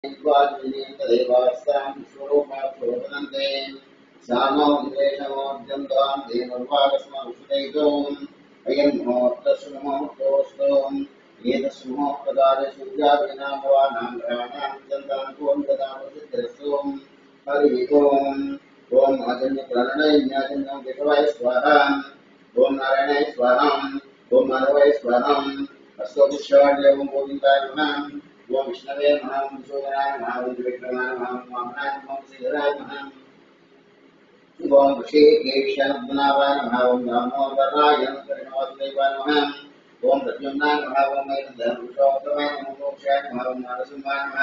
देवास्तां स्वरूपात्रोपदन्ते सानो विदेशमोद्यन्तां देवर्वागस्मरुषुदैतोम् अयं मुहूर्तस्मुहूर्तोऽस्तोम् एतस्मुहूर्तकाले सूर्यादिनामवानां ग्रहाणां चन्द्रां पूर्णदामसिद्धस्तोम् हरिः ओम् ॐ आजन्यप्रणयज्ञाजन्यं केशवाय स्वाहा ॐ नारायणाय स्वाहा ॐ माधवाय स्वाहा अस्तोभिष्टाय गोविन्दाय नमः ओम विष्णवे नमः ओम विष्णुनाय नमः ओम विक्रमाय नमः ओम वामनाय नमः ओम श्रीधराय नमः ओम ऋषिकेशनाय नमः ओम दामोदराय नमः ओम प्रद्युम्नाय नमः ओम धर्मशोतमाय नमः ओम मोक्षाय नमः ओम नरसिंहाय नमः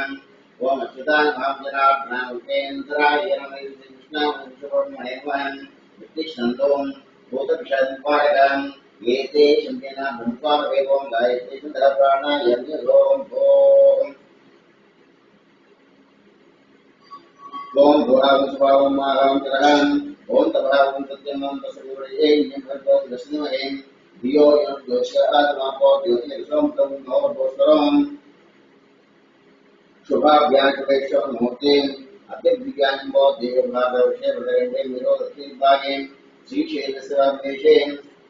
ओम अच्युताय नमः जनार्दनाय उपेन्द्राय नमः कृष्णाय विष्णुपरमाय नमः विष्णुन्दोम भूतविषादनिवारकम् एते शम्येन ब्रह्मकामवेदों गायत्री चन्द्रप्राणाय यज्ञोम ओम भूरावं स्वभावं माहं तरहं ओम तभावं सत्यं तस्वीरें निम्बो दशनिमहें धियो यो ज्योतिषात्मापो ज्योतिषं तं नव भोस्वरं शुभाभ्याजवेक्षो मुहूर्ते अत्यद्विज्ञानबो देवभागविषय वदरेंद्र निरोधति भागे श्रीक्षेत्रस्वादेशे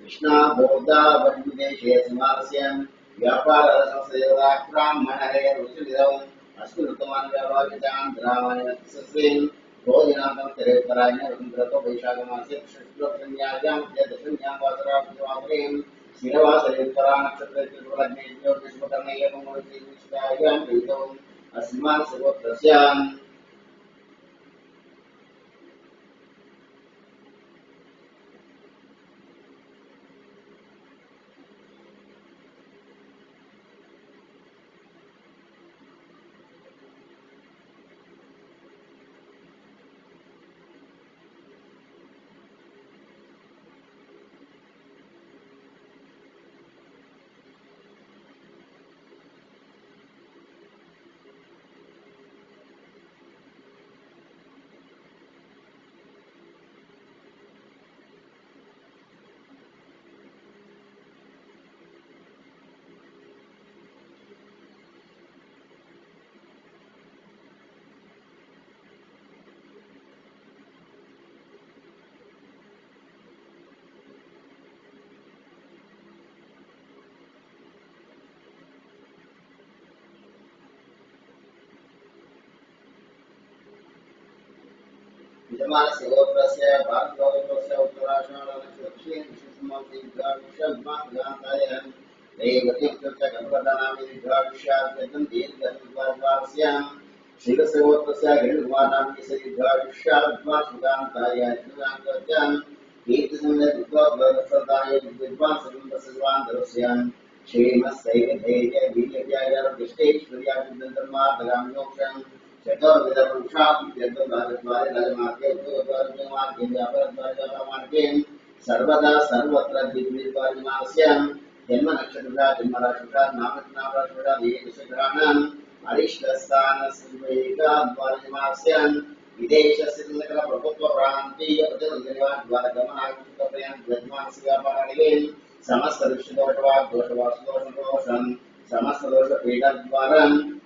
कृष्णा बोधा वज्रदेशे समास्यं व्यापार संसेवा ब्राह्मणरे रुचिरं अस्मिन् व्यापारितां ग्रामाणि सस्यं भोजनार्थं तेरेपरायण रविन्द्रतो वैशाखमासे शुक्लसंज्ञायां दशम्यां वासराब्धवासरें शिरवासरे परानक्षत्रे ज्योतिष्मकर्णयं मूर्तिनिष्ठायां प्रीतम् अस्मान् सर्वत्रस्याम् विद्यमानस्य गोत्रस्य भारतगोत्रस्य उत्तराषाढनक्षत्रस्य विशुष्मन्तिग्राविषद्मागान्ताय दैवतीर्थस्य गणपतनामि दीर्घायुष्यात्यन्तं दीर्घद्वारस्यां शिरस्य गोत्रस्य हिरण्यकुमारनामि दीर्घायुष्याद्वासुगान्ताय द्विगान्तस्यां कीर्तिसंज्ञद्वादसदाय विद्वान् सर्वं श्रीमत्सैकधेय वीर्यत्याय विष्टेश्वर्या विद्यन्तर्मार्गगामिमोक्षम् सर्वदा सर्वत्र दिव्यद्वारिमास्यां जन्म नक्षत्रा जन्मराशिषा नामराशिषा देशग्रहाणाम् अरिष्टस्थानस्वैकाद्वारिमास्यां विदेशस्य प्रभुत्वप्रान्तीय प्रतिगमनागमनागमनस्य समस्त ऋषिदोषवाग्दोषवासुदोषं समस्त दोष पीडद्वारा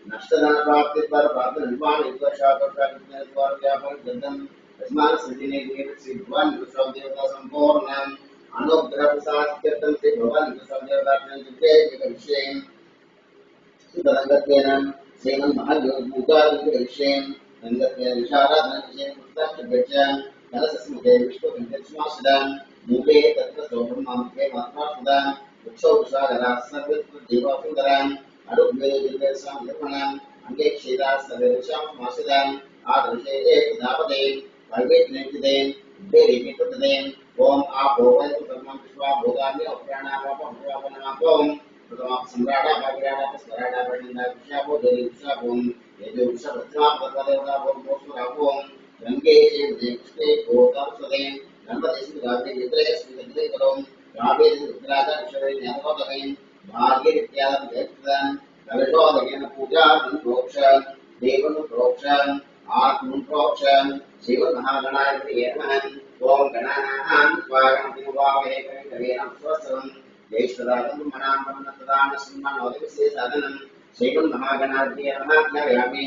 नष्टधन प्राप्ति पर प्राप्त निर्माण द्वारा व्यापार गंधम अस्मान सिद्धिने सिद्धवान विश्व देवता संपूर्ण अनुग्रह प्रसाद कीर्तन से भगवान विश्व देवता के विषय सुतरंगत्वेन सेवन महायोग भूता विषय रंगत्वेन विशाराधन विषय पुस्तक गच्छ नरसस्मते विश्व कंठस्मासदान मूले तत्र सोब्रह्मके मात्रासदान उत्सव सागरा सर्वत्र देवासुंदरान अरुग्वेदिवेशां निर्मणां अंगे क्षीरा सर्वेषां मासदान आदर्शे एकदापदे भगवेत्नेतिदे देरिमितुदे ओम आपो वैतु ब्रह्मं विश्वा भूतानि प्राणावापं प्रथम सम्राटा भाग्याटा स्वराटा वर्णिना विषापो देवी विषापों येजो विषप्रतिमा पददेवता ओम मोक्षरापों गंगे चे कृष्णे गोदासुदे गणपतिस्य गावे निद्रे स्मिते करों गावे रुद्राजा विषये ज्ञानवदे भाग्यरित्यादं देवतां कलशोदकेन पूजा प्रोक्ष देवं प्रोक्ष आत्मं प्रोक्ष शिव महागणाधिपतये नमः ओम गणानां स्वागतं कवेन स्वस्तं जयश्वराजं मनां ब्रह्मप्रदान सम्मानोदयस्य साधनं श्रीमन् महागणाधिपतये नमः ज्ञायामि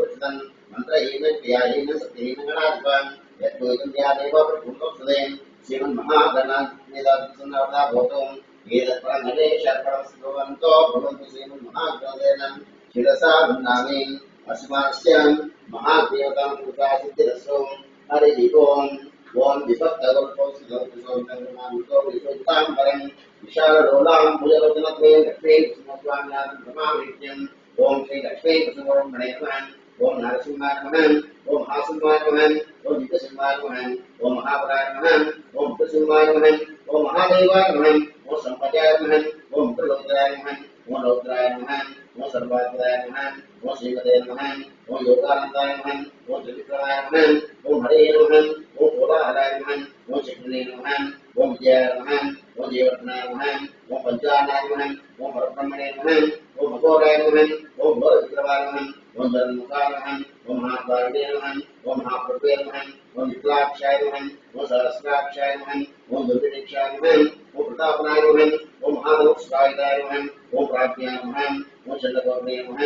पुरुषदन् मन्त्रहीन क्रियाहीन सत्यहीन गणाधिपन् यद्वैतं यादेव प्रभुत्वदेन श्रीमन्महागणाधिपतिसन्नवता भवतुम् एतत्परं नरेशर्पणं स्रुवन्तो भवन्तु श्रीमन्महागणेन शिरसा वृन्दामि अस्मास्य महादेवतां कृपा सिद्धिरस्तु हरिः ओम् ओम विभक्तगोत्रोऽस्मितो विश्वताम्बरं विशाललोलां भुजलोचनत्वे लक्ष्मी कुसुमस्वाम्यां ब्रह्माविद्यम् ओम श्री लक्ष्मी कुसुमोर्मणे नमः ओम नरसिंहाय नमः ओम महासिंहाय नमः ओम नित्यसिंहाय नमः ओम महाबलाय नमः ओम कृसिंहाय नमः ओम महादेवाय नमः ओम संपदाय नमः ओम त्रिलोचनाय नमः ओम रौद्राय नमः ओम सर्वात्मदाय नमः ओम श्रीमते नमः ओम योगानन्दाय नमः ओम त्रिविक्रमाय नमः ओम हरे नमः ओम भोलाहराय नमः ओम चक्रने नमः ओम विजयाय नमः ओम देवरत्नाय नमः ओम पंचानाय नमः ओम परब्रह्मणे नमः घोराय नमः ओम घोर विक्रमाय नमः ओम जन्मुखाय नमः ओम महाकार्ये नमः ओम महाप्रभवे नमः ओम विकलाक्षाय नमः ओम सहस्राक्षाय नमः ओम दुर्भिक्षाय नमः ओम प्रतापनाय नमः ओम महादोषाय नमः ओम प्राज्ञाय नमः ओम चंद्रगौरे नमः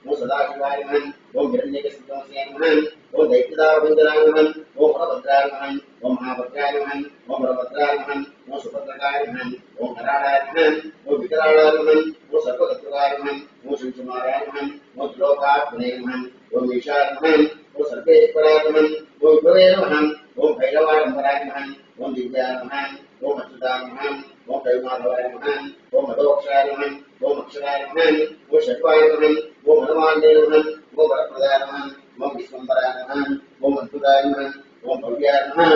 ओम सदाशिवाय नमः ओम हिरण्यकशिपुसे नमः ओम दैत्यदावन्दनाय नमः ओम भद्राय नमः ओम महाभद्राय नमः ओम भद्राय नमः ओम सुभद्राय नमः ओम कराय नमः ओम विकराय नमः ओम सर्वगतवाय नमः ओम शिवकुमाराय नमः ओम त्रिलोकात्मने नमः ओम ईशाय नमः ओम सर्वेश्वराय नमः ओम विभवे नमः ओम भैरवाय नमः ओम दिव्याय नमः ओम अच्युताय नमः ओम कैमाधवाय नमः ओम मदोक्षाय नमः ओम अक्षराय नमः ओम षट्वाय नमः ओम हनुमान्ये नमः ओम वरप्रदाय नमः ओम विश्वम्भराय नमः ओम अद्भुताय नमः ओम भव्याय नमः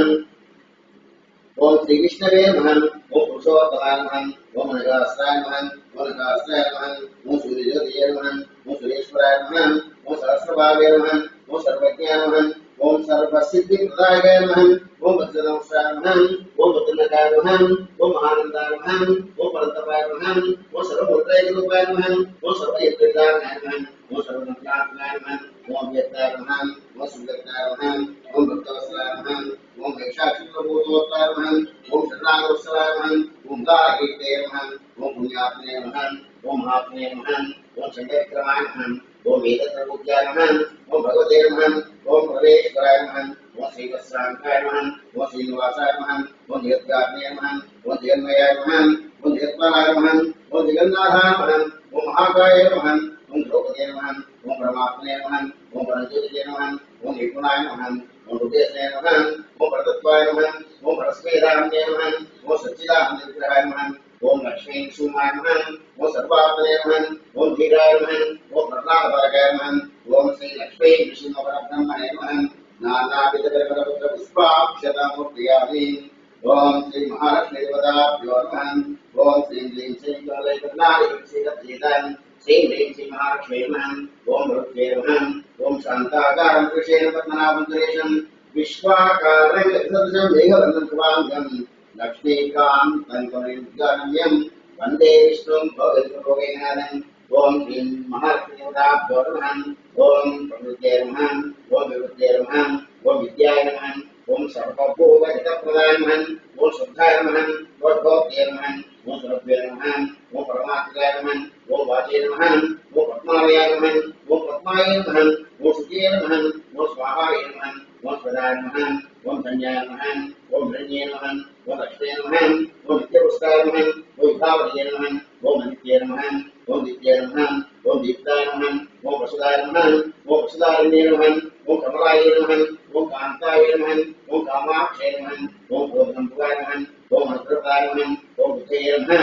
ओम श्री विष्णवे नमः ओम पुरुषोत्तमाय नमः ओम नगास्त्राय नमः ओम नगास्त्राय नमः ओम सूर्यज्योतिये नमः ओम सूर्येश्वराय नमः ओम सहस्रभावे नमः ओम सर्वज्ञाय नमः ओम सर्वसिद्धिप्रदायकाय नमः ओम वज्रदंशाय नमः ओम वज्रनकाय नमः ओम महानन्दाय नमः ओम परन्तपाय नमः ओम सर्वभूतैकरूपाय नमः ओम सर्वयज्ञाय नमः ओम सर्वमंगलात्माय नमः ओम व्यक्ताय नमः ओम सुव्यक्ताय नमः ओम भक्तवत्सलाय नमः ओम वैशाखभूतोत्ताय नमः ओम शरणागतवत्सलाय नमः ओम गायकीर्ते नमः ओम पुण्यात्मने नमः ओम महात्मने नमः ओम शंकरविक्रमाय नमः ओम वेदप्रभुज्याय नमः ओम भगवते नमः ओम परमेश्वराय नमः ओम श्रीवत्सांकाय नमः ओम श्रीनिवासाय नमः ओम जगद्गात्मने नमः ओम जगन्मयाय नमः ओम जगत्पालाय नमः ओम जगन्नाथाय नमः ओम महाकाय नमः ओम द्रौपदे नमः ओम परमात्मने नमः ओम परमज्योतिजे नमः ओम निर्गुणाय नमः ओम रुद्रेशने नमः ओम परतत्वाय नमः ओम परस्मेदानन्दे नमः ओम सच्चिदानन्दविग्रहाय नमः ओम लक्ष्मी सुमाय नमः ओम सर्वात्मने नमः ओम धीराय नमः ओम प्रह्लादपारकाय नमः ओम श्री लक्ष्मी विष्णुपरब्रह्मणे नमः नानाविधपरिमलपुष्पाक्षतामूर्तयामि ओम श्री महालक्ष्मी देवताभ्यो नमः ओम श्री ह्रीं श्रीं कमलैकर्णादिविक्षितप्रीतं श्रीं ह्रीं श्री महालक्ष्मी नमः ओम भगवते नमः ओम शान्ताकारं कृशेन पद्मनाभं सुरेशं विश्वाकारं यत्सदृशं मेघवर्णं शुभाङ्गं लक्ष्मीकान्तं कमलयुगानम्यं वन्दे विष्णुं भोगैकभोगैकनाथम् ओम श्रीं महालक्ष्मी देवताभ्यो नमः ओम प्रकृते नमः ओम विभूते नमः ओम विद्याय नमः ओम सर्वभूतहितप्रदाय नमः ओम शुद्धाय नमः ओम भोक्ते नमः ओम सर्वभ्ये नमः ओम परमात्माय नमः ओम वाचे नमः ओम पद्मालयाय नमः ओम पद्माय नमः ओम शुचिये नमः ओम स्वाहाय नमः ओम स्वदाय नमः ओम संज्ञाय नमः ओम हिरण्ये नमः ओम लक्ष्मे नमः ओम नित्यपुष्टाय नमः ओम विभावये नमः ओम नित्ये नमः ओम दिव्ये नमः ओम दीप्ताय नमः ओम वसुदाय नमः ओम वसुदारण्ये नमः ओम कमलाय नमः ओम कांताय नमः ओम कामाक्षे नमः ओम भोगनंपुराय नमः ओम अनुप्रदाय नमः ओम बुद्धये नमः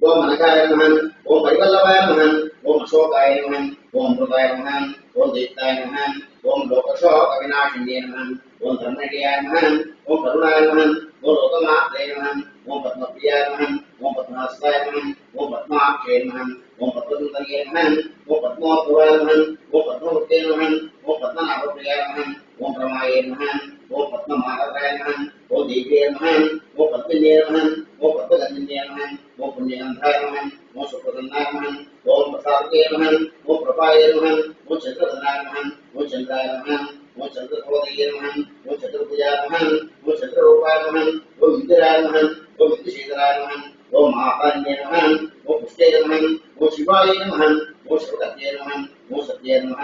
ओम अनघाय नमः ओम परिवल्लभाय नमः ओम अशोकाय नमः ओम अमृताय नमः ओम दीप्ताय नमः ओम लोकशोक विनाशिन्ये नमः ओम धर्मज्ञाय नमः ओम करुणाय नमः ओम लोकमात्रे नमः ओम पद्मप्रियाय नमः ओम पद्महस्ताय नमः ओम पद्माक्षे नमः ओम पद्मसुन्दर्ये नमः ओम पद्मोद्भवाय नमः ओम पद्ममूर्ते नमः ओम पद्मनाभप्रियाय नमः ओम प्रमाये नमः ओम पद्ममाधवाय नमः ओम देव्ये नमः ओम पद्मिन्ये नमः ओम पद्मगन्धिन्ये नमः ओम पुण्यगन्धाय नमः ओम सुप्रसन्नाय नमः ओम प्रसादये नमः ओम प्रपाये नमः ओम चन्द्रधनाय नमः ओम चन्द्राय नमः ओम चन्द्रभोदये नमः ओम चतुर्भुजाय नमः ओम चन्द्ररूपाय नमः ओम इन्द्राय नमः ओम इन्द्रशेखराय नमः ओम महाकान्ये नमः ओम पुष्टे नमः ओम शिवाय नमः ओम शिवगत्ये नमः ओम सत्ये नमः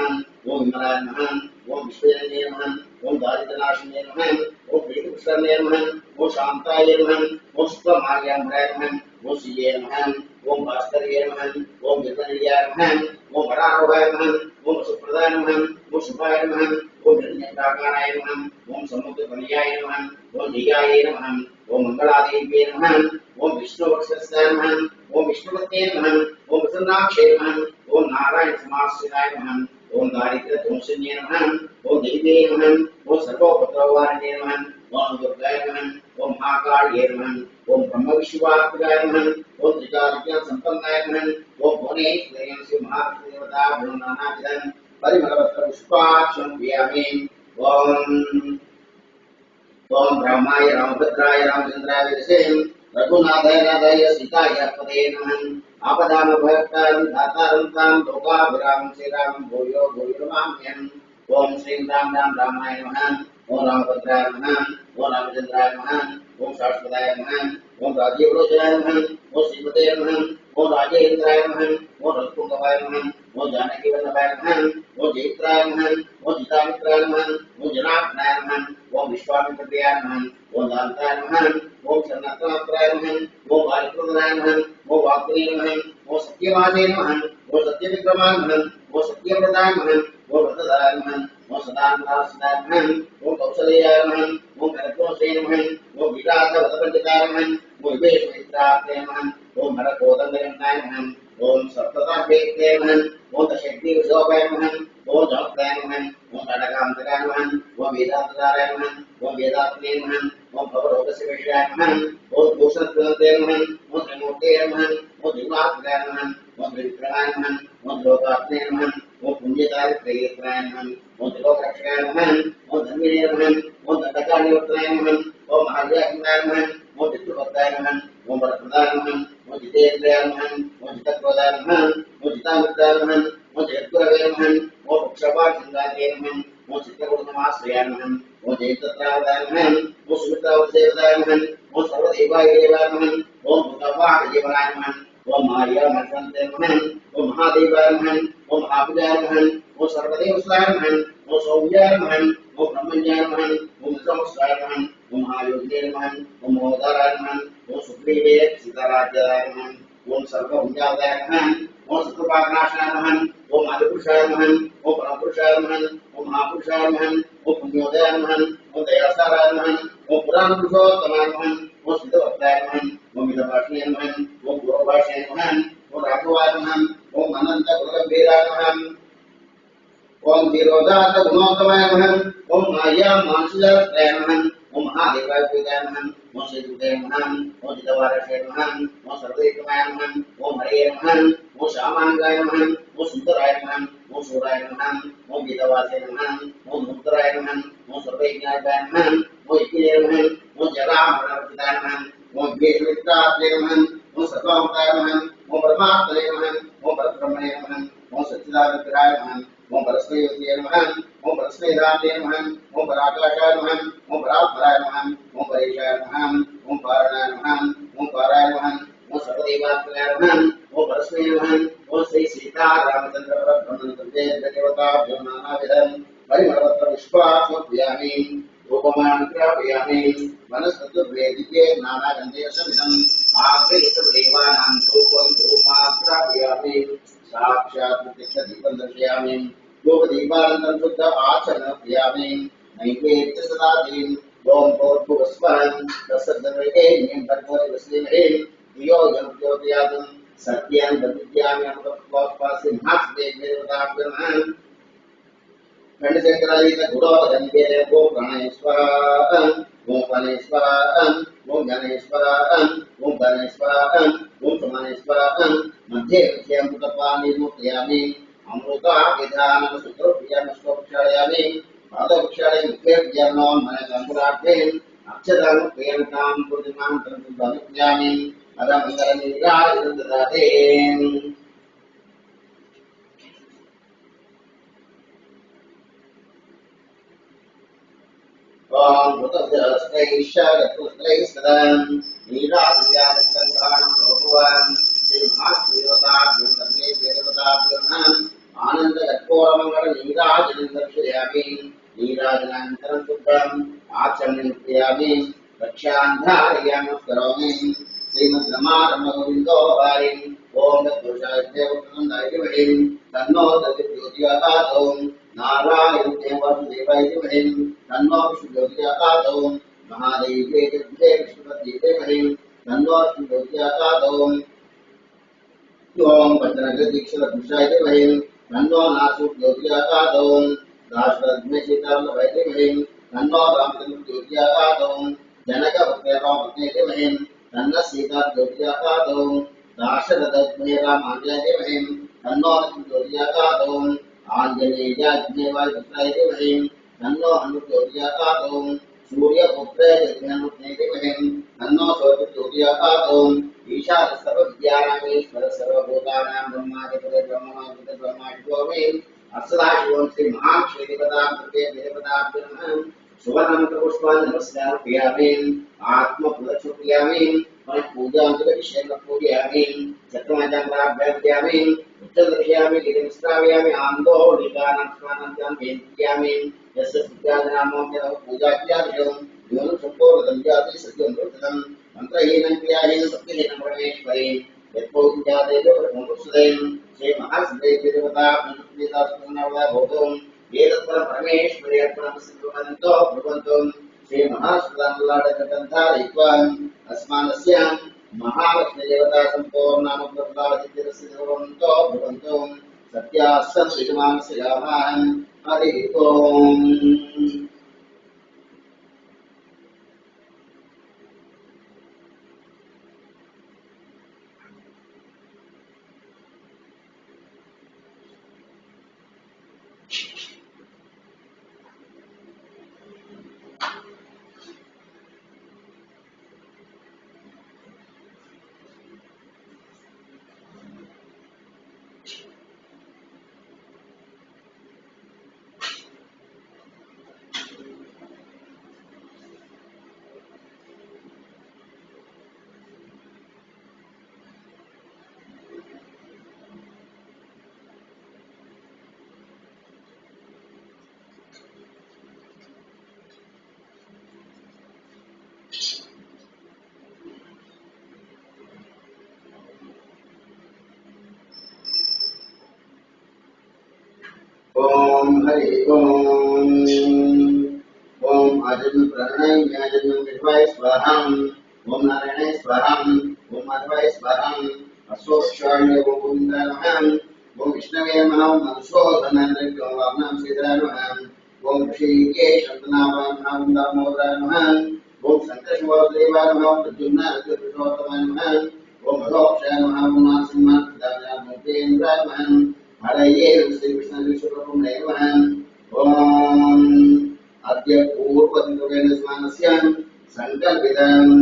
ओम विमलाय नमः ओम विश्वेन्द्रिये नमः ओम दारिद्र्यनाशिन्ये नमः ओम प्रीतिपुष्करणे नमः ओम शान्ताय नमः ओम शुक्लमाल्याम्बराय नमः ओम श्रिये नमः ओम भास्कर्ये नमः ओम निर्मल्याय नमः ओम वरारोहाय नमः ओम सुप्रदाय नमः ओम शुभाय नमः ओम हिरण्यप्राकाराय नमः ओम समुद्रपनियाय नमः ओम धियाय नमः ओम मंगलादेव्ये नमः ओम विष्णुवक्षस्थाय नमः ओम विष्णुपत्ये नमः ओम प्रसन्नाक्षे नमः ओम नारायण समाश्रिताय नमः ओम दारिद्र्यध्वंसिन्ये नमः ओम देव्ये नमः ओम सर्वोपद्रववारिणे नमः ओम दुर्गाय नमः ओम महाकाल्ये नमः ओम ब्रह्मविश्वात्मकाय नमः ओम त्रिकालज्ञानसम्पन्नाय नमः ओम भुवनेश्वर्यै श्री महालक्ष्मी देवताभ्यो नानाविधं परिमलपत्रपुष्पाक्षं क्रियामि ओम ओम ब्रह्माय रामभद्राय रामचन्द्राय विषेम रघुनाथाय नाथाय सीताय पदये नमः आपदामभयतां धातारं तां लोकाभिरामं श्रीरामं भूयो भूयो नमाम्यहम्। ओम श्रीं राम राम रामाय नमः। ओम रामभद्राय नमः। ओम रामचंद्राय नमः। ओम शाश्वताय नमः। ओम राजीवलोचनाय नमः। ओम श्रीमते नमः। ओम राजेन्द्राय नमः। ओम रघुकुंभवाय नमः। ओम जानकीवल्लभाय नमः। ओम जयित्राय नमः। ओम जितामित्राय नमः। ओम जनार्दनाय नमः। ओम विश्वामित्रप्रियाय नमः। ओम दान्ताय नमः। ओम सन्नाथनाथाय नमः। ओम वायुपुत्राय नमः। ओम वाग्देवाय नमः। ओम सत्यवादे नमः। ओम सत्यविक्रमाय नमः। ओम सत्यव्रताय नमः। ओम व्रतधाराय नमः। ओम सदानंदाय नमः। ओम कौशलेयाय नमः। ओम कनकोसे नमः। ओम विराटवदपंडिताय नमः। ओम विवेशमित्राय नमः। ओम हरकोदंडनाय नमः। ओम सप्तताभ्ये नमः। ओम दशक्तिविशोभाय नमः। ओम जगत्ताय नमः। ओम तडकांतकाय नमः। ओम वेदांतकाय नमः। ओम वेदात्मे नमः। ओम भवरोगस्य विषयाय नमः। ओम भूषणत्वते नमः। ओम त्रिमूर्ते नमः। ओम दिवात्मकाय नमः। ओम त्रिविक्रमाय नमः। ओम लोकात्मे नमः। ओम पुण्यकाय प्रेयत्राय नमः। ओम त्रिलोकरक्षकाय नमः। ओम धन्विने नमः। ओम दंडकानिवर्तनाय नमः। ओम महाव्याख्याय नमः। ओम पितृभक्ताय नमः। ओम वरप्रदाय नमः। ओम जितेन्द्रियाय नमः। ओम जितक्रोधाय नमः। ओम जितामित्राय नमः। ओम जगद्गुरवे नमः। ओम क्षपाचन्द्राय नमः। ओम चित्रकूटमाश्रयाय नमः। ओम जयतत्रावदाय नमः। ओम सुमित्रावदेवदाय नमः। ओम सर्वदेवाय देवाय नमः। ओम भूतवाहदेवाय नमः। ओम माया मन्त्रन्ते नमः। ओम महादेवाय नमः। ओम महाभुजाय नमः। ओम सर्वदेवस्वाय नमः। ओम सौम्याय नमः। ओम ब्रह्मण्याय नमः। ओम विक्रमस्वाय नमः। ओम महायोगिने नमः। ओम मोदाराय नमः। ओम सुग्रीवे सीताराज्याय नमः। ओम सर्वभुजाय नमः। ओम शत्रुपाकनाशाय नमः। ओम आदिपुरुषाय नमः। ओम परमपुरुषाय नमः। ओम महापुरुषाय नमः। ओम पुण्योदयाय नमः। ओम दयासाराय नमः। ओम पुराणपुरुषोत्तमाय नमः। ओम सिद्धवक्ताय नमः। ओम मितभाषणे नमः। ओम पूर्वभाषणे नमः। ओम राघवाय नमः। ओम अनन्तगुणगम्भीराय नमः। ओम विरोधात गुणोत्तमाय नमः। ओम माया मानसजाय नमः। ओम महादेवाय पूजाय नमः। ओम श्रीदुते नमः। ओम जितवारसे नमः। ओम सर्वेकमाय नमः। ओम हरे नमः। ओम श्यामांगाय नमः। ओम सुंदराय नमः। ओम सूराय नमः। ओम गीतवासे नमः। ओम मुक्तराय नमः। ओम सर्वज्ञाय नमः। ओम इतिरे नमः। ओम जरामरणवर्तिताय नमः। ओम वेदवित्रात्रे नमः। ओम सर्वावताय नमः। ओम परमात्मने नमः। ओम परब्रह्मणे नमः। ओम सच्चिदानंदराय नमः। ओम परस्मैवत्ये नमः। ओम परस्मैधाम्ये नमः। ओम पराकाशाय नमः। ओम परात्पराय नमः। ओम परेशाय नमः। ओम पारणाय नमः। ओम पाराय नमः। ओम सर्वदेवात्मनाय नमः। ओम परस्मै नमः। ओम श्री सीता रामचंद्र परब्रह्मणे देवताभ्यो नानाविधं परिमलवत्र विश्वासमर्पयामि। रूपमानं प्रापयामि। वनस्पतिर्वेदिके नानागन्धेन समिदम् आग्रहितदेवानां रूपं रूपमाप्रापयामि। साक्षात् प्रत्यक्षदीपं दर्शयामि। योगदीपानन्दं शुद्ध आचरणयामि। नैवेद्य सदादीन् ओम भूर्भुवस्वः तत्सवितुर्वरेण्यं भर्गोदेवस्य धियो यो न प्रचोदयात्। सत्यं वदिष्यामि अमृतत्वात्पासिंहासदेवताभ्यो नमः। खंडशंकरायित गुणोदगन्धे ओम गणेश्वर ओम गणेश्वर ओम गणेश्वर ओम गणेश्वर ओम समानेश्वर मध्ये अमृतपानि मूर्तयामि। अमृता विधानं सुतोप्रियमस्तोक्षायामि। पादवृक्षाणि मुखे ज्ञानो मनसंकुलार्थे अक्षतां प्रियन्तां पूर्णिमां तनुजामि। अदमङ्गलनीराजनं ददाते। ओम भूतस्त्रैश्चरपुत्रैः सदा नीराजयामित्रं भगवान् श्रीमहादेवताभ्यो सर्वे देवताभ्यो नमः। आनन्दकर्पूरमङ्गल नीराजनं दर्शयामि। नीराजनानन्तरं शुद्धम् आचमनं क्रियामि। रक्षान्धारयामि करोमि। श्रीमद्रमारमगोविन्दो हरि ओम तत्पुरुषाय देवताय तन्नो ज्योतिर्गातो नारायण देवाय तन्नो विष्णुज्योतिर्गातो महादेवे विष्णुपतिदेवै तन्नो विष्णुज्योतिर्गातो ओम भद्रगदीक्षरपुरुषाय देवै तन्नो नासुज्योतिर्गातो दाशरथ्मे सीतावल्लभाय देवै तन्नो रामचन्द्रज्योतिर्गातो जनकपुत्रे देवै तन्न सीता ज्योतिर्गातो दाशरथ्मे रामाय देवै तन्नो ज्योतिर्गातो आंजनेयाग्नेवाय पुत्राय देवै तन्नो हनुज्योतिर्गातो सूर्यपुत्रे यज्ञमुत्रे देवै तन्नो सौरज्योतिर्गातो ईशान सर्वविद्यानामीश्वर सर्वभूतानां ब्रह्माधिपति ब्रह्माधिपति ब्रह्माधिपति अस्सदाशिवं श्री महाक्षेत्रपदां कृते देवताभ्यः सुवर्णं पुष्पान् नमस्कारयामि आत्मप्रदक्षिणयामि मन पूजां करिष्यामि पूजयामि चक्रमाचार्याभ्यामि उत्तरदर्शयामि गिरिस्त्रावयामि आन्दोलिकानां स्नानं वेदयामि यस्य पूजानामं पूजाख्यादिषं योनं सम्पूर्णं जाति सत्यं वृद्धं मंत्रहीनं क्रियाहीनं सत्यहीनं परमेश्वरी यत्पूजादेव प्रमुखसुदेन श्री महासुदेव देवता अनुष्ठितास्मरणवदा भवतु वेदपर परमेश्वरी अर्पणमस्तु भवन्तु श्री महासुदानलाडकटन्तारित्वान् अस्मानस्य महालक्ष्मी देवता सम्पूर्णाम प्रदादित्यस्य भवन्तो भवन्तु सत्यासन् विद्यमानस्य यामाहं हरि ओम् ओम हरि ओम ओम आजन्म प्रणय आजन्म विद्वाय स्वाहा ओम नारायण स्वाहा ओम माधवाय स्वाहा अशोक्षाण्य ओम गोविंदाय नमः ओम विष्णवे नमः मधुसूदनाय वामनां सीताय नमः ओम ऋषिकेश शब्दनाभाय नमः दामोदराय नमः ओम संकर्षवासुदेवाय नमः प्रद्युम्नाय पुरुषोत्तमाय नमः ओम अघोक्षाय नमः ओम नारसिंहाय नमः हरये श्री कृष्ण विष्णुप्रभु नमः ओम अद्य पूर्वदिनवेन स्नानस्य संकल्पितम्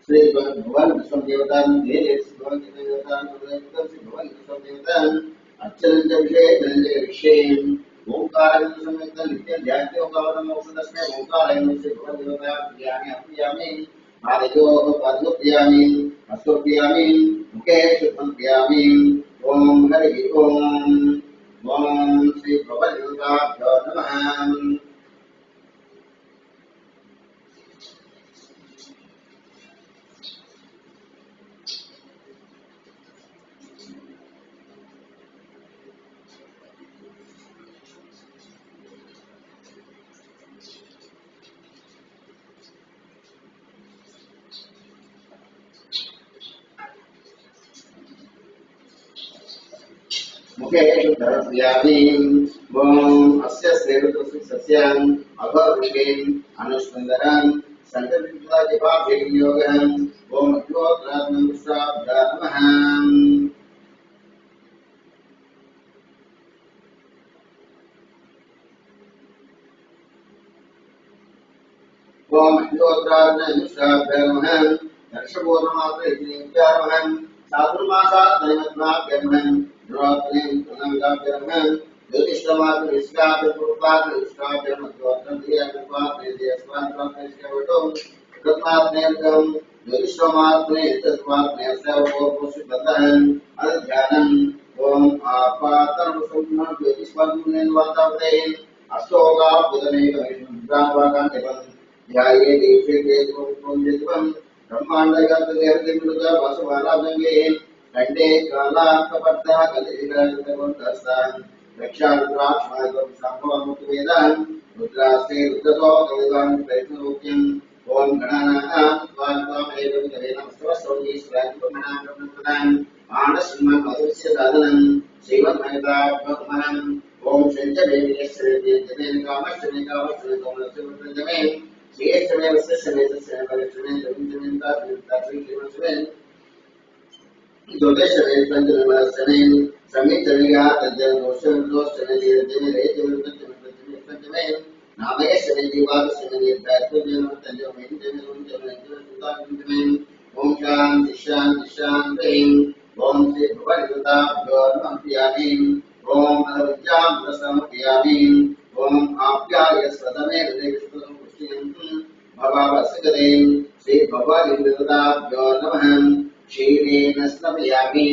श्री भगवान विष्णु देवता देव भगवान देवता श्री भगवान विष्णु देवता अच्युत विषय धनंजय विषय ओंकार समेत नित्य ध्यान ओंकार मोक्षदस्मे ओंकार श्री भगवान देवता ज्ञानी अप्रियामि आदितो पादुप्रियामि अस्तुप्रियामि मुखे शुद्धप्रियामि ओम हरि ओम ओम श्री भगवान देवता नमः मुखे शुद्धप्रियामि ओम अस्य सेवतस्य सस्याम् अभविष्येन् अनुस्मन्दनं संकल्पितादिभाव्ययोगः ओम अज्ञोत्रात्मविश्वाभ्या नमः ओम अज्ञोत्रात्मविश्वाभ्या नमः दर्शपूर्णमात्रेभ्यो नमः चातुर्मासात् नैमत्माभ्यो नमः द्रोत्रें पुनर्गाभ्यो ज्योतिषमात्र विस्काभ्य पूर्वात्र विस्काभ्य मध्वात्रं तत्मात्मेयं ज्योतिषमात्मे तस्मात्मे सर्वोपनिषदः अध्यानम् ओम आपातरं सुमन ज्योतिषमात्मेन वातावते अशोका बुधनेक विष्णुद्रावाकान्तिपं ध्याये दीक्षे देवं ब्रह्माण्डगतदेवतिमृगा वासुवालाभंगे कंडे कालात्मपर्दा कलिराजतवन्तस्तान् रक्षारुद्राक्षमागं शाम्भवमुक्तवेदान् रुद्रास्ते रुद्रतो कविदान् प्रयत्नरूप्यम् ओम गणानां त्वामेवं जवेन स्तवस्तवनीश्वरान् मानसिंहं मधुस्य साधनं श्रीमन्मयताभ्यमहम् ओम शंचमेन यस्रेदेन कामश्चमे कामश्चमे कामश्चमे श्रेष्ठमे वस्यश्चमे तस्मै परिश्रमे जविन्द्रमेन तात्विकश्चमे ज्योतिषमे पंचमे समितमिया तज्जन दोषमे रेतमे नामयश्चमे जीवाश्चमे तात्विकश्चमे तज्जमे ओम शांति शांति शांति ओम श्री भगवद्गीता नमः ओम अविद्यां प्रसमयामि ओम आप्याय स्वतमे हृदयविष्णुं पुष्टियं भवावसगते श्री भगवद्गीता नमः क्षीरेण स्नपयामि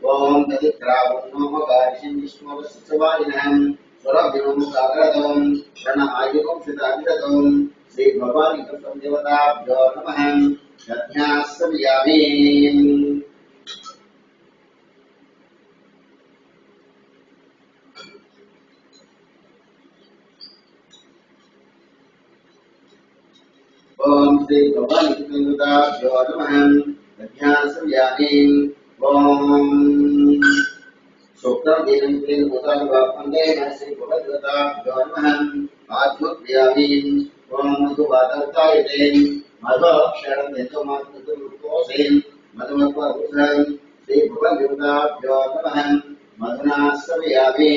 ओम तदित्रावन्नो गारिषं विष्णुवस्सवादिनः स्वरभ्यं सागरदं प्रणमायुं शिताभिरदं श्री भगवद्गीता देवताभ्यो नमः यज्ञास्समयामि ओम श्री भगवद्गीताभ्यो नमः यज्ञास्समयामि ओम सूक्तं दीनं प्रेम भूतानुभावन्दे श्री भगवद्गीताभ्यो नमः आत्मक्रियामि ओम मधुवादवतायते मधुक्षरं देतोमात्मतुरुकोसेन मधुमत्वरुषं श्री भगवद्गीताभ्यो नमः मधुनास्समयामि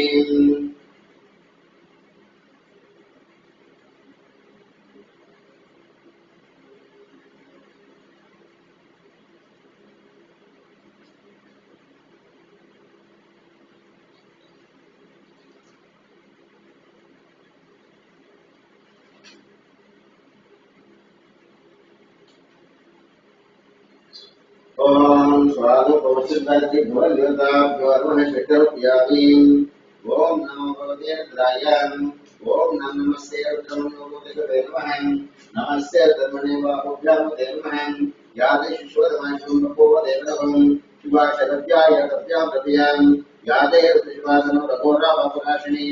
ओम स्वादु पौषिकादि भगवद्गीताभ्यो नमः शक्तिर्यामि ओम नमो भगवते रुद्राय ओम नमस्ते रुद्रमणोदे नमः नमस्ते धर्मणे वाभ्यां ते नमः यादे शिशोधमाशं नमोदे नमः शिवाशरत्याय तत्यां प्रत्यां यादे शिवासनो रघोरा वापनाशिनी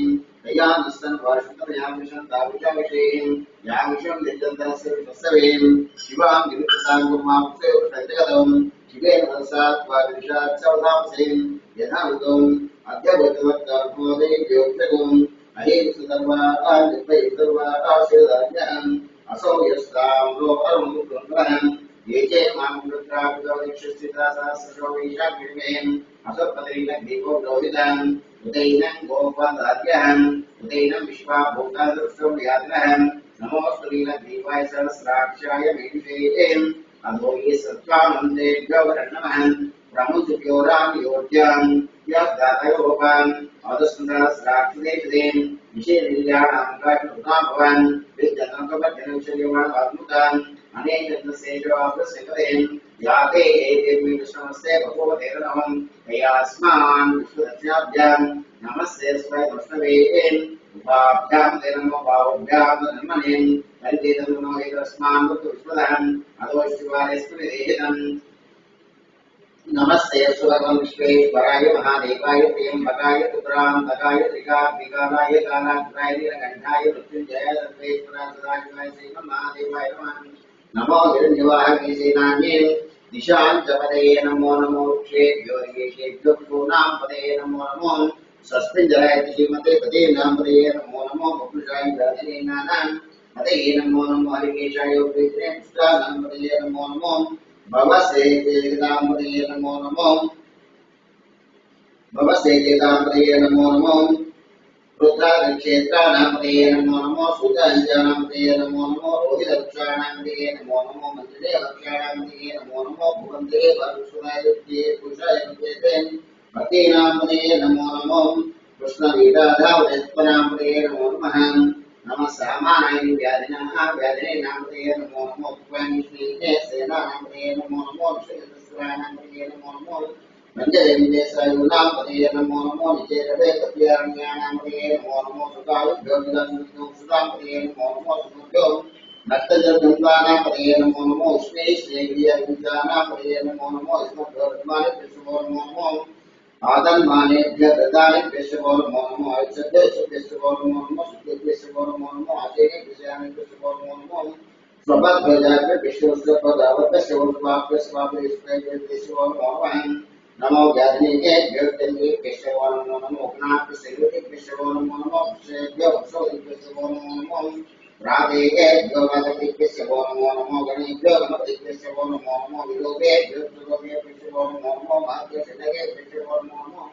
दयानस्तन वाशुतमयां विषं ताविषाविषें याविषं नित्यन्तस्य विश्वसेवें शिवां गिरिप्रसां गुरुमाप्ते उष्णजगदं शिवेन मनसात् वादिशात् सवधांसें यथामुदम् अद्यवद्वत्तर्मोदययोक्तगुम् अहेतुसर्वाः निर्भयसर्वाः शिवदाज्ञाम् असौ यस्तां लोकरुमुद्रम् ये चे मां रुद्राभिगमनिक्षस्थिता सहस्रशोभीशाग्निमेम् असत्पदैन दीपो लोहिताम् उदैनं गोपादाद्यहम् उदैनं विश्वाभूतादृष्टं यात्रहम् नमोऽस्तु नीलग्रीवाय सहस्राक्षाय मेघेयम् अधो ये सत्त्वानन्देभ्यो नमः ब्रह्मसुभ्यो रामयोग्याम् यद्दातयोपाम् अधस्मृतसहस्राक्षुदेशदेन् विशेषलीलानां काष्ठुताभवन् विद्यन्नकवचनविषयवान् अनेकसेजवापसेकरेन् याते एतेऽपि विष्णवस्य भगवते नमः तयास्मान् विष्णुदक्षिणाभ्यां नमस्ते स्वय वैष्णवे उपाभ्यां ते नमो बाहुभ्यां नमने परिदेतं नमो एकस्मान् विष्णुदहम् अधो शिवाय स्मृतिहितम् नमस्ते सुभगं विश्वेश्वराय महादेवाय त्र्यम्बकाय रुद्रान्तकाय त्रिकाग्निकालाय कालाग्राय नीलकण्ठाय मृत्युञ्जयाय सर्वेश्वराय सदाशिवाय श्रीमन्महादेवाय नमः नमो हिरण्यवाहवे सेनान्ये दिशां च पदये नमो नमो वृक्षेभ्यो ऋषेभ्यो भूनां पदये नमो नमो स्वस्मिञ्जराय श्रीमते पदये नाम पदये नमो नमो पुरुषाय व्याधिनेनानां पदये नमो नमो हरिकेशाय उपविष्टे पुष्टानां पदये नमो नमो भवसे तेदाम्बरे नमो नमो भवसे तेदाम्बरे नमो नमो रुद्राक्षेत्राणाम्बरे नमो नमो सुताञ्जनाम्बरे नमो नमो रोहितवृक्षाणाम्बरे नमो नमो मन्त्रिदेवक्षाणाम्बरे नमो नमो भुवन्ते वरुषुरायुक्ते पुरुषाय विद्यते भक्तीनाम्बरे नमो नमो कृष्णवीराधावरेत्पनाम्बरे नमो नमः नमः सामानाय व्याधिनाः व्याधिनाम्बरे नमो नमो पुष्पाणिष्णे सेनानाम्बरे नमो नमो श्रीसहस्राणाम्बरे नमो नमो मञ्जरेन्द्रेशायूनाम्बरे नमो नमो निचेरवे कप्यारण्यानाम्बरे नमो नमो सुतायुभ्यो सुताम्बरे नमो नमो सुभ्यो भक्तजनगन्धानाम्बरे नमो नमो उष्णेश्वेर्यविद्यानाम्बरे नमो नमो स्मभ्यो नमो आदन्मानेभ्य ददानेभ्यश्च नमो नमो आयुष्यभ्यश्च नमो नमो सुखेभ्यश्च नमो नमो आचेनेभ्यश्च नमो नमो स्वपद्भजाभ्यश्च पदावभ्यश्च स्वाभ्यश्च नमो नमः नमो व्याधिके ज्योतिर्गे केशवो नमो नमो उग्नाथ सेवते केशवो नमो नमो विषयेभ्यो वसोदि केशवो नमो नमो राधेके ज्योतिर्गे केशवो नमो नमो गणेभ्यो नमो केशवो नमो नमो विलोके ज्योतिर्गे केशवो नमो नमो भाग्य सेनगे केशवो नमो नमो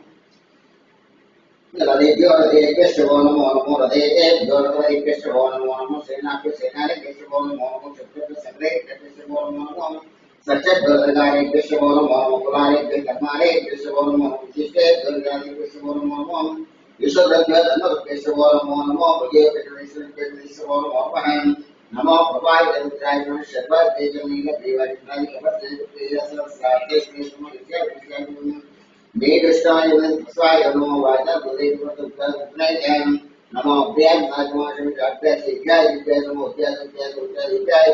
रदेभ्यो रदेभ्यो केशवो नमो नमो रदेभ्यो रदेभ्यो केशवो नमो नमो सेनाभ्यो सेनागे केशवो नमो नमो क्षत्रियो सग्रे केशवो नमो नमो सच्चर दुर्गारे केशवो नमो नमो कुलारे कर्मारे केशवो नमो नमो जिष्टे दुर्गारे केशवो नमो नमो विश्वद्रव्य धर्म केशवो नमो नमो भगे केशवो नमो नमः नमो प्रभाय देवताय नमः शर्व तेजमीन देवाय कपते तेजसस्राते कृष्ण विद्या मेघष्टाय स्वाय नमो वाचा बुद्धेश्वर नमो अभ्याम नागमाशं अभ्यास विद्याय विद्याय नमो अभ्यास विद्याय विद्याय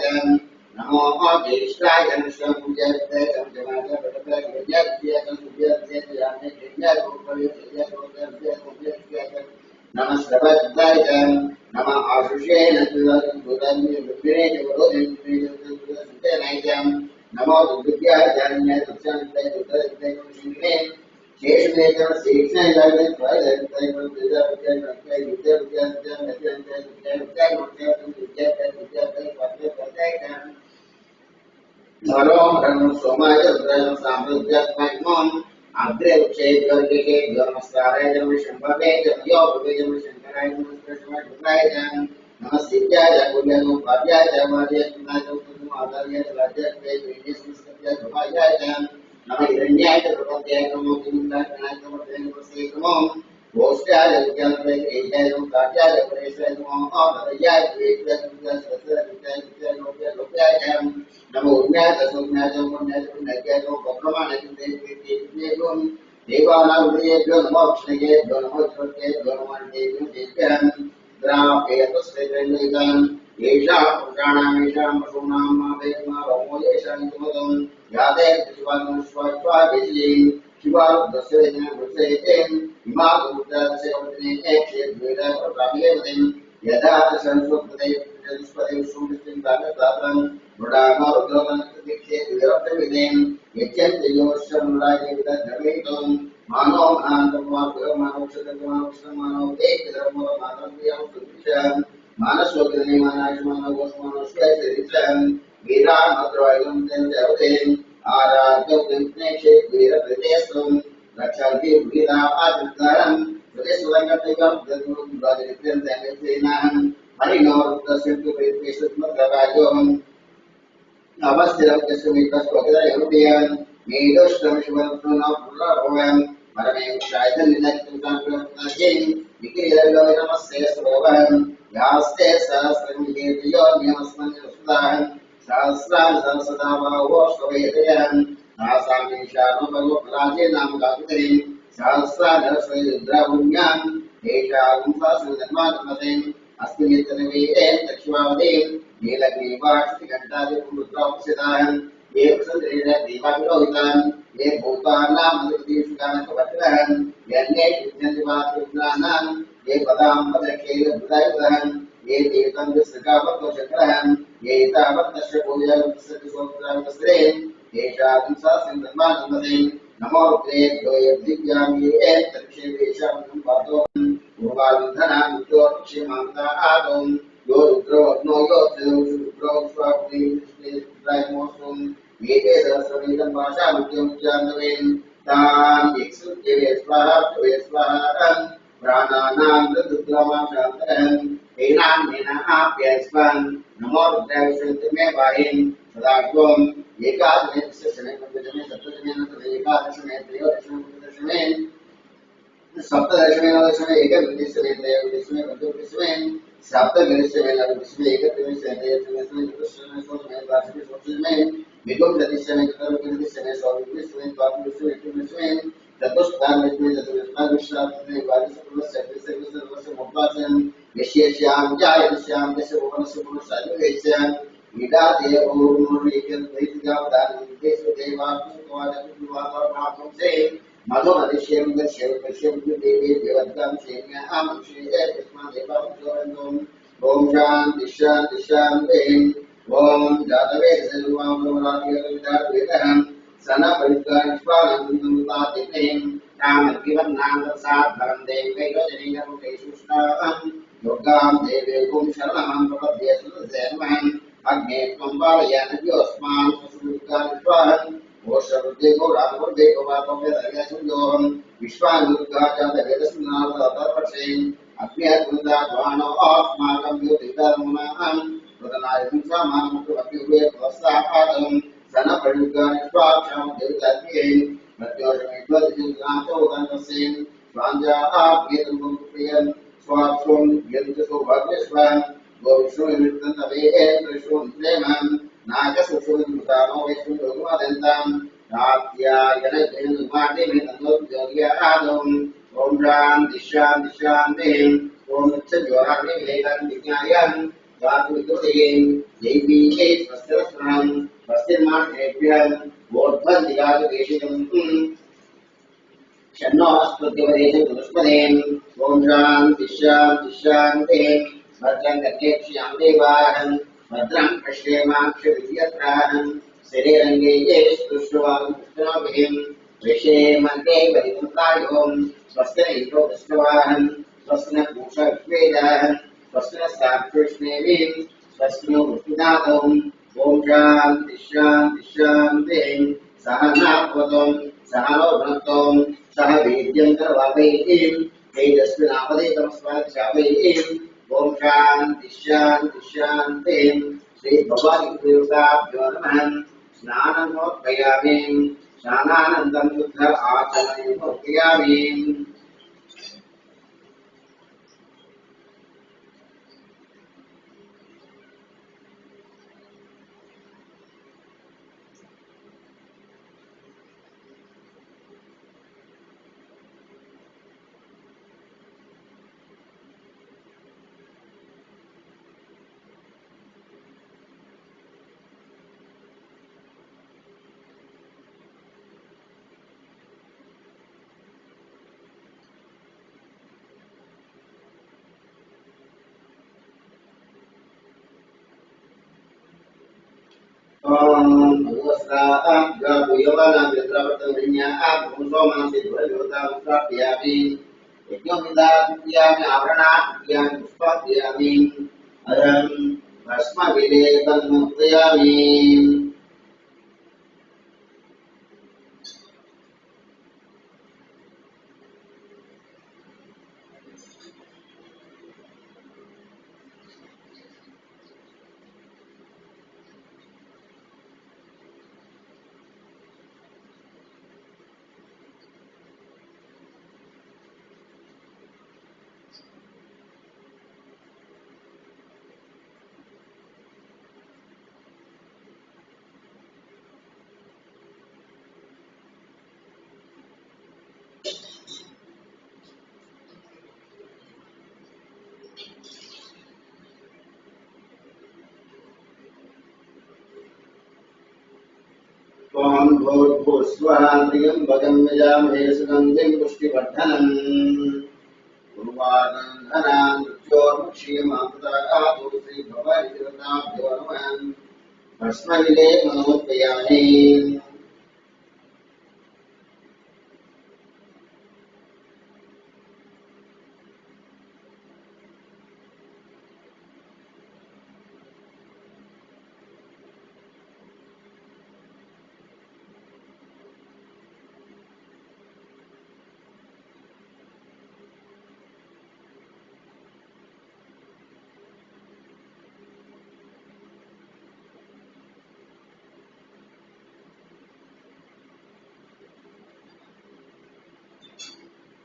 नमो ज्येष्ठाय नमः पूजा विद्याय समजमाचा प्रकट विद्या विद्याय विद्याय याने विद्याय रूपये विद्याय नमस्कार विद्याय नमः आशुषे नमः भूतानि विद्याय विद्याय नमो विद्याय ज्ञानाय सत्याय विद्याय शेषमेकं शेषाय सोमाय अग्रे उच्चे गर्गे नमस्काराय नमः शंभवे नमः शंकराय नमः नमस्ते पुण्यं भाग्याय वाद्याय आचार्याय राज्याय वेदस्मृत्याय धर्माय नमः हिरण्याय प्रपद्याय नमो किमुक्ताय नमः नमो गोष्ठाय विज्ञानाय एकाय नमो कार्याय परेशाय नमो आदयाय वेदाय सत्याय लोकाय नमो उन्नय तसोन्नय पुण्य पुण्य नमो प्रमाणाय देवानां हृदयेभ्यो नमो अक्षयेभ्यो नमो ज्योतेभ्यो नमो देव्यं ग्रामेतस्तेजैनं येषां पुराणामेषां पशूनां मावेमा रमो येषां सुमदं यादे शिवानं स्वात्वाभिषेकं शिवारुद्रस्य वृत्तेन इमादुद्रस्य वृत्तेन क्षेत्रेण प्रभावेवदेन यदा संस्कृते जलस्पदे सुमृतिं मुडामा रुद्रमं दीक्षे विरक्तविदेन यच्चन्ते योषमुलाये विदधमेतं मानो मानव एक धर्म मानवीय सुविचार मानसोग्रने मानव गोस्मानो स्वैचरित्रं वीरा मद्रवायं तेजवदेन आराध्य विष्णे वीर प्रदेशं रक्षाति वीरा आदित्यं प्रदेशवंगतिकं दत्तुद्वादित्यं तेजसेनाहं हरिनोरुद्रस्य प्रेतेशुत्मकरायोहं नमस्ते स्वगतयोग्यं मेदोष्टं शिवन्तुना पुनर्भवं परमें शायदनिलक्ष्मीकान्तं विक्रियलो नमस्ते स्वभवं यास्ते सहस्रमिहेतियो नियमस्मन् सुदाहं सहस्राणि सहस्रदा बाहो स्ववेदयं नासामीशानो भगो प्राजे नाम गातुकरिं सहस्राणि सहस्रद्रावुण्यां एकागुं सहस्रजन्मात्मतें अस्मिन्नित्यनवेदेन दक्षिणावदेन नीलग्रीवाक्षि घण्टादिपुरुद्राक्षितां ये प्रसन्नेन दीपाविलोहितां ये भूतानां मधुदीर्षकानकवट्टहं यन्ये विद्यन्तिवात्रुग्नानां ये पदाम्बदखेल बुधायुधं ये तीर्थं विसृगावत्वचक्रहं ये तावत्तस्य भूयसतिसोत्रावस्त्रे येषां सहस्रधर्मात्मतें नमो रुद्रेभ्यो यद्दिव्यां ये तर्क्षेवेषां पातो पूर्वाविधनां विद्योक्षेमान्ता आदौ यो रुद्रो अग्नो यो रुद्रो स्वाग्निस्त्रायमोऽस्तुं एते सहस्रमेतं भाषामुद्यमुच्चान्दवेन् तान् यक्सुद्यवे स्वाहा प्राणानां रुद्रमाशान्तरं तेनान्येन आप्यस्वन् नमो रुद्राय विश्वन्तमे वाहिं सदा त्वम् एकादशमे सप्तदशमे तदेकादशमे त्रयोदशमे चतुर्दशमे सप्तदशमे नवदशमे एकविंशतिमे त्रयोदशमे पञ्चदशमे सप्तविंशतिमे नवदशमे एकत्रिंशतिमे त्रयोदशमे चतुर्दशमे षोडशमे द्वादशमे षोडशमे विंशतिमे चतुर्विंशतिमे षोडशमे द्वादशमे एकविंशतिमे चतुष्पादशमे चतुर्विंशतिमे द्वादशमे विशेष्यां जायस्यां यस्य भुवनस्य पुरुषायुवेश्यां विदाते भूर्मुनिकं दैत्यगावदानं देवात्मकवादकुवादमापुंसे मधुमदिश्यं दश्यं देवी देवतां सेन्यां श्रीजय कृष्णदेवां जोरन्दों ओम शांति शांति शांति ओम जातवेद सर्वां ब्रह्मराज्यविदार्वेदहं सनपरिष्कानिष्पानन्दमुदातिथें रामद्विवर्णान्तसाद्भरं देवैरजनीनमुखैषुष्णाहं दुर्गां देवीं शरणमहं प्रपद्ये सुतसेनमहम् अग्ने त्वं पालयानव्योऽस्मान् वसुदुर्गानिष्पाहम् ओषवृद्धेको रामवृद्धेको वापव्यदर्यसुन्दोहम् विश्वानुर्गाचातवेदस्नावतर्पक्षेम् अग्न्यर्वृन्दाध्वानो अस्माकं योतिधर्मणाम् प्रदनायकं सामानमुखमभ्युभे प्रोत्साहादम् सनपरिष्कानिष्पाक्षां देवताभ्येम् प्रत्योषमेत्वदिनाथोदन्तस्येम् स्वाञ्जाभ्येतमुखप्रियम् स्वाक्षों यन्तसौभाग्यस्वाम् गोविष्णुनिर्तन्तवेन्द्रशोन्त्रेमम् नागसुषुन्मुतानो वैष्णुयोगमदन्ताम् रात्यायनजनुमादिमेतनोद्योग्यादम् ॐ शान्ति शान्ति शान्तिः ॐ उच्चज्वराग्निवेदं विज्ञायम् धातुविदुषयेम् दैवीये स्वस्तिरस्मरम् स्वस्तिर्माणेभ्यम् वोर्ध्वदिगादिदेशिकम् शन्नो अस्मद्यवदेशपुष्पदेन् ॐ शान्ति शान्ति शान्तिः भद्रं गणेक्ष्यां देवान् भद्रं पश्येमाक्षविद्यत्रान् शरीरङ्गे स्पृष्ट्वान् विषेमन्ते परिमुक्तायों स्वस्य इन्द्रो दृष्टवान् स्वस्न पूषा विश्वेदान् स्वस्न साक्षुष्णेवीं स्वस्नो वृष्टिदातौ ॐ शान्ति शान्ति शान्तिः सहनावतु सहनो भुनक्तु सह वीर्यं करवावहै तेजस्विनावधीतमस्मत् ॐ शान्ति शान्ति शान्तिः श्री भगवान् देवताभ्यो नमः स्नानं समर्पयामि स्नानानन्तरं शुद्ध आचमनं समर्पयामि ॐ भगवस्ताभ्याभूयवनाभ्यद्रवतमन्याभूसोमनसिद्धदेवतां यज्ञोपिताभ्यामि आवरणाभ्यामि पुष्पाभ्यामि अरं भस्मविलेपनमुपयामि त्वं भूर्भुवस्वः भगं यजामहे सुगन्धिं पुष्टिवर्धनम् उर्वारुकं मृत्योर्मुक्षीयमामृताः श्रीभवानीदेवताभ्यो नमः भस्मविलेपनमुपयामि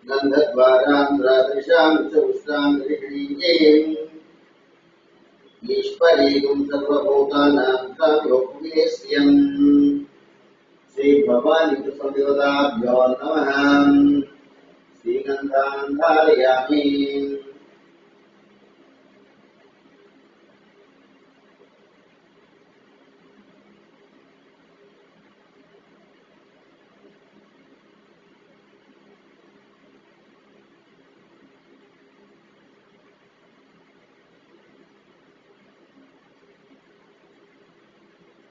गन्धद्वारान्ध्रादृशां च पुष्टां गृह्णीयेम् ईश्वरीगुं सर्वभूतानां ताभ्योपवेश्यम् श्रीभवानीदेवताभ्यो नमः श्रीगन्धान् धारयामि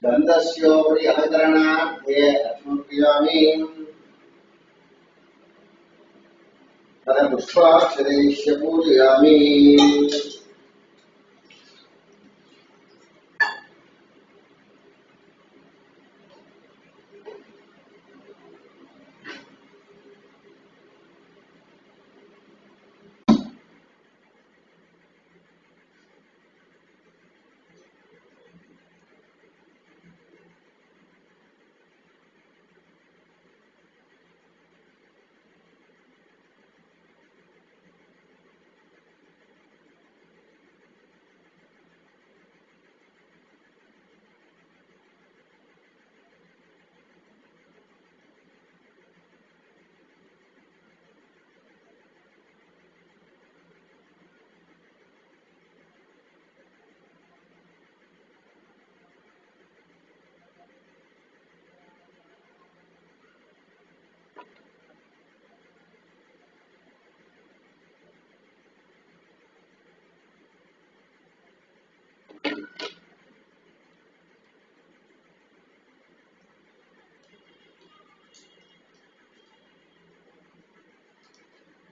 गन्धस्योपरि अलङ्करणार्थे अर्पयामि तदा पुष्पाक्षरैश्च पूजयामि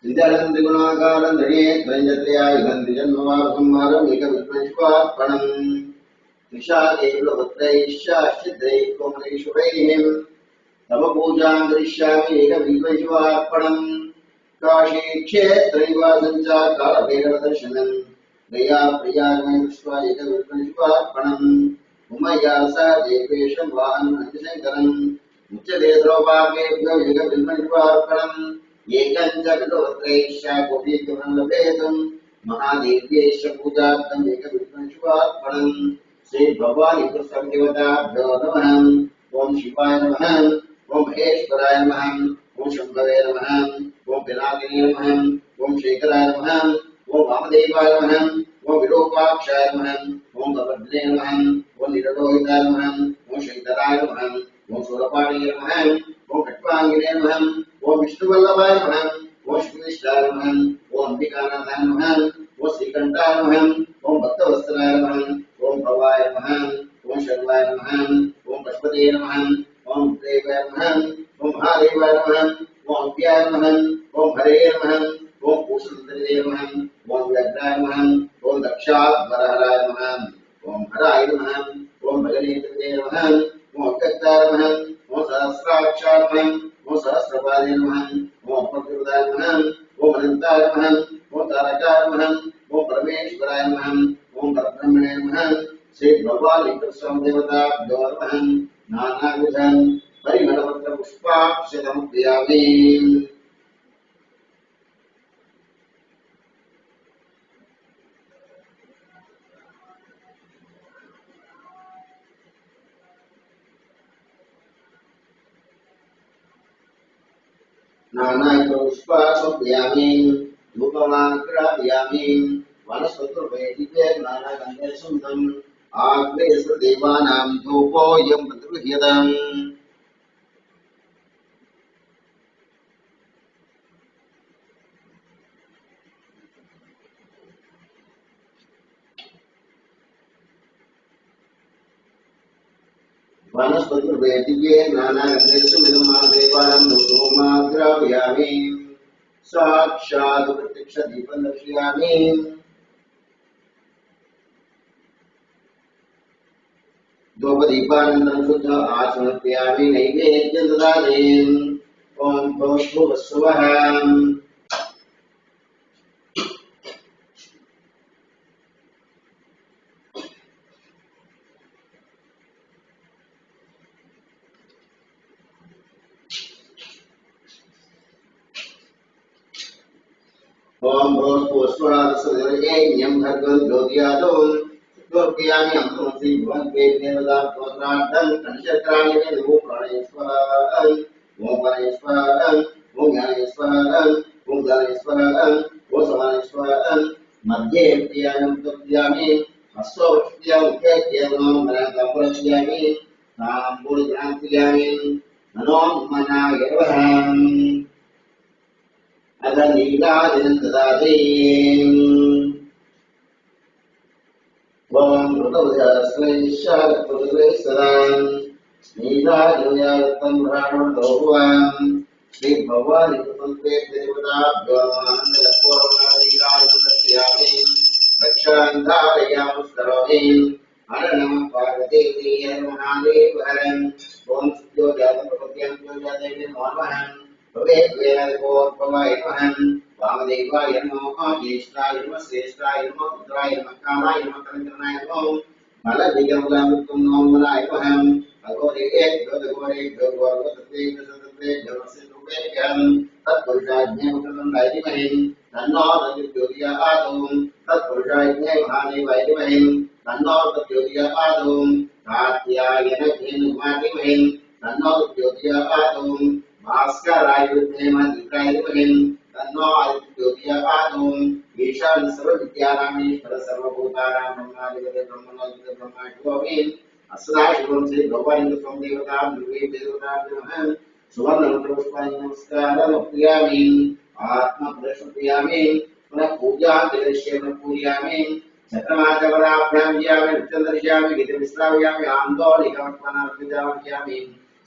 विद्यालयं त्रिगुणाकारं दृढे त्रयञ्जत्रयायुधं द्विजन्मवासंहारम् एकविद्वंश्वार्पणम् त्रिशाकेवलवत्रैश्चाश्चिद्रैः कोमलैशुभैः तव पूजां करिष्यामि एकविद्वंश्वार्पणम् काशीक्षेत्रैवासं च कालभैरवदर्शनम् दया प्रियागमय दृष्ट्वा एकविद्वंश्वार्पणम् उमया स देवेशं वाहनम् अतिशङ्करम् उच्यते द्रौपाकेभ्यो एकविद्वंश्वार्पणम् एकञ्च विलोत्रैश्च गोपीगृहं लभेतुम् महादेव्यैश्च पूजार्थम् एकविद्वंश्वार्पणम् श्रीभगवान् देवताभ्यो नमः। ओम शिवाय नमः। ओम महेश्वराय नमः। ओम शंभवे नमः। ओम पिनाकिनी नमः। ओम शेखराय नमः। ओम वामदेवाय नमः। ओम विरूपाक्षाय नमः। ओम भद्रे नमः। ओम नीललोहिताय नमः। ओम शंकराय नमः। ओम शूलपाणिये नमः। ओम खट्वांगिने नमः। ओम विष्णुवल्लभाय नमः। ओम श्रीविष्णाय नमः। ओम अंबिकानाथाय नमः। ओम श्रीकंठाय नमः। ओम भक्तवत्सलाय नमः। ओम भवाय नमः। ओम शर्वाय नमः। ओम पशुपते नमः। ओम देवाय नमः। ओम महादेवाय नमः। ओम अव्याय नमः। ओम हरे नमः। ओम पूषणतले नमः। ओम व्यग्राय नमः। ओम दक्षाध्वरहराय नमः। ओम हराय नमः। ओम भजनेन्द्रते नमः। ओम अव्यक्ताय नमः। ओम सहस्राक्षाय नमः। ओम सहस्रपादे नमः। ओम अपकृताय नमः। ओम अनंताय नमः। ओम तारकाय नमः। ओम परमेश्वराय नमः। ओम परब्रह्मणे नमः। श्री भगवान कृष्ण देवताभ्यो नमः। नानाविधं परिमलपत्र पुष्पाक्षतं प्रियामि। नानापुष्पाक्षप्रियामि धूपमाग्रापयामि वनस्पतिर्वैदिके नानागन्धेषुन्दम् आग्नेयदेवानां धूपोऽयं प्रतिगृह्यताम्। वनस्पतिर्वैदिके नानागन्धेषुन्दम् धूपमाग्रापयामि साक्षात् प्रत्यक्षदीपं दर्शयामि। धूपदीपानन्तरं शुद्ध आचमनप्रियामि नैवेद्यं ददामि। ॐ भूर्भुवस्सुवः। ॐ भूर्भुवस्सुवः भर्गं ज्योतियादौ द्योप्यामि अमृतमसि भुवन्ते देवतास्तोत्रार्थं कण्ठचक्राणि नमो प्राणेश्वराय। ॐ प्राणेश्वराय। ॐ ज्ञानेश्वराय। ॐ दानेश्वराय। ॐ समानेश्वराय। मध्ये प्रियाणं तोत्यामि हस्तोक्त्या मुख्यत्यामं मनाताम्बुलस्यामि ताम्बूलग्रान्त्यामि नमो मनायवः। अथ नीलादिनं ददाति। ओम ऋतवजास्वैश्चारपुरुषै सदां स्नेहायुयायत्तं भ्राणोदोहुवां श्री भवानी कुतुम्बे देवताभ्यो आनन्दपूर्णाधिकारिकस्यामि रक्षान्धारयामुस्करोमि अननम पार्वती महादेव हरं ओम ज्योतिर्गोपत्यं ज्योतिर्देवी नमः भवे वेदकोपवाय नमः वामदेवाय नमः ज्येष्ठाय नमः श्रेष्ठाय नमः रुद्राय नमः कालाय नमः करंजनाय नमः मलविगमलामुक्तं नमः अघोरेभ्यो दघोरेभ्यो गोर्वसत्तेभ्यो सत्तेभ्यो नमस्तेभ्यं तत्पुरुषाज्ञे मुखंडाय धीमहि तन्नो ज्योतिर्ज्योतिर्यादौ तत्पुरुषाज्ञे महादेवाय धीमहि तन्नो ज्योतिर्यादौ कात्यायन धीमहि तन्नो ज्योतिर्यादौ भास्कराय धीमहि तन्नो ज्योतिर्यादौ ईशान सर्वविद्यानामीश्वर सर्वभूतानां ब्रह्मादिपते ब्रह्मणोऽधिपते ब्रह्माण्डोऽपि अस्मदाशिवं श्री भगवान् त्वं देवता दुर्गे देवता नमः सुवर्णपुष्पाणि नमस्कारमप्रियामि आत्मप्रदर्शयामि पुनः पूजां करिष्यामि पूजयामि चक्रमाचवराभ्यां यामि चन्द्रयामि गीतविश्रावयामि आन्दोलिकमत्मनार्पितामि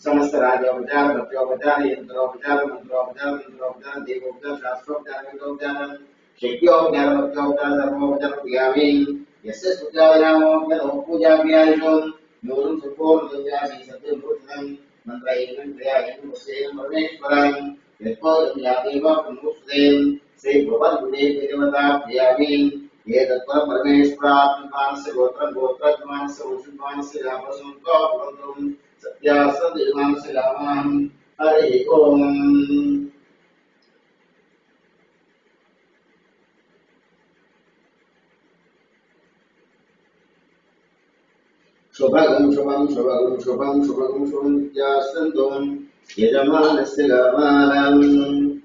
समस्त राजोपचार भक्तोपचार यंत्रोपचार मंत्रोपचार मंत्रोपचार देवोपचार शास्त्रोपचार वेदोपचार शक्योपचार भक्तोपचार सर्वोपचार क्रियामि यस्य सुजानामोपचार पूजाभ्यादिषु न्यूनं सुपूर्णं सत्यभूतं मंत्रैनं क्रियायं वसेन परमेश्वरं यत्पोदं यादेव पुनरुक्तेन श्री भगवद्गुणे देवताभ्यामि ये तत्पर परमेश्वरात्मपानस्य गोत्रं गोत्रत्मानस्य वसुमानस्य रामसंतो भवन्तुं सत्यासद्विमानस्य रामं हरि ओम शुभगं शुभं शुभगं शुभं शुभगं शुभं विद्यासन्तुं यजमानस्य गावानां